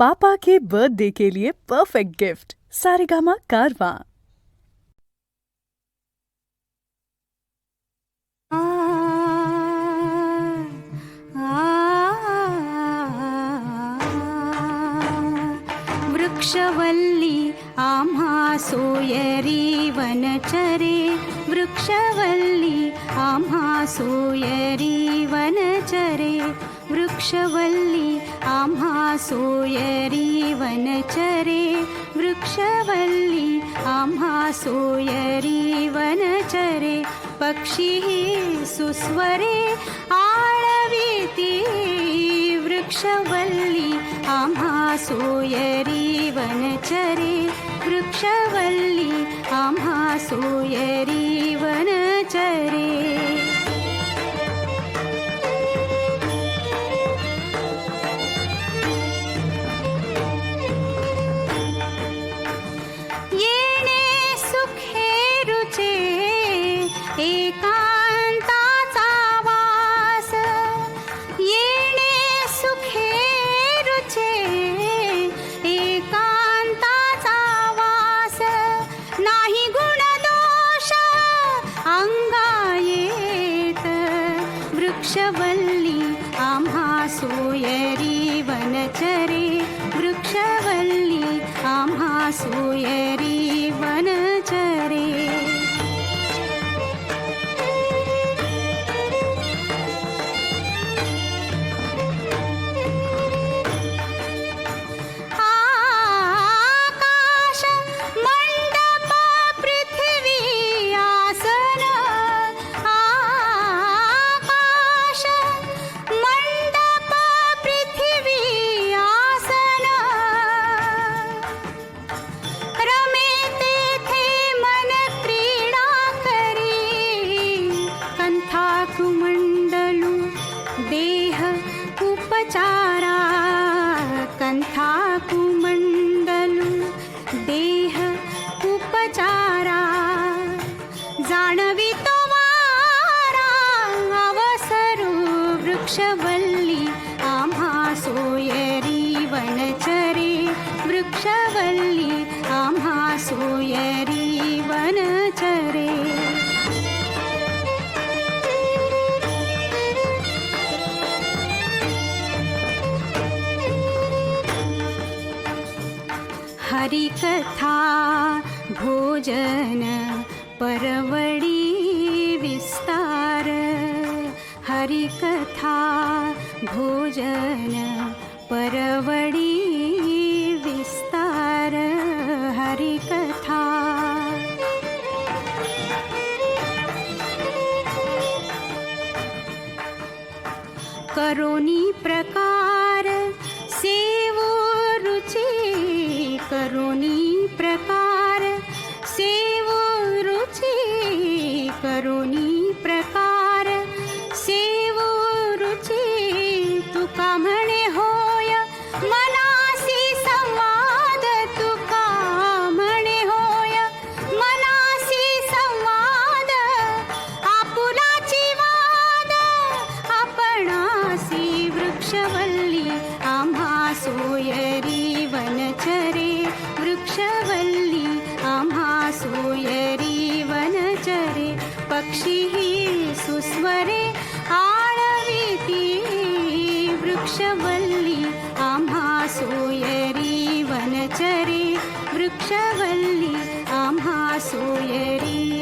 पापा के birthday के लिए perfect gift Saregama कारवां। वृक्षवल्ली आम्हा सोयरी वनचरे, वृक्षवल्ली आम्हा सोयरी वनचरे, वृक्षवल्ली आम्हा सोयरी वनचरे, वृक्षवल्ली आम्हा सोयरी वनचरे, पक्षी सुस्वरे आळविती, वृक्षवल्ली आम्हा सोयरी वनचरे, वृक्षवल्ली आम्हा सोयरी वनचरे। येणे सुखे रुचे एकांताचा वास, येणे सुखे रुचे एकांताचा वास, नाही गुणदोष अंगा येत, वृक्षवल्ली आम्हा सोयरी वनचरे, वृक्षवल्ली आम्हा सोयरी वनचरे। आकाश मंडप पृथ्वी आसन, आकाश मंडप पृथ्वी आसन, रमे तेथे मन क्रीडा करी, कंथा कुमंडलू देह उपचारा, कंथा कुमंडलू देह उपचारा, जाणवितो वारा अवसरू, वृक्षवल्ली आम्हा सोयरी वनचरे, वृक्षवल्ली आम्हा सोयरी वनचरे। हरिकथा भोजन परवडी विस्तार, हरिकथा भोजन परवडी विस्तार, हरिकथा। करोनी प्रकार सेवो रुचि, करोनी प्रकार सेवो रुचि, करोनी प्रकार सेवो रुचि, तुका म्हणे होय मनासी संवाद, तुका म्हणे होय मनासी संवाद, आपुलाची वाद आपणासी, वृक्षवल्ली आम्हा सोयरी वनचरे, वृक्षवल्ली आम्हा सोयरी वनचरे, पक्षी सुस्वरे आळविती, वृक्षवल्ली आम्हा सोयरी वनचरे, वृक्षवल्ली आम्हा सोयरी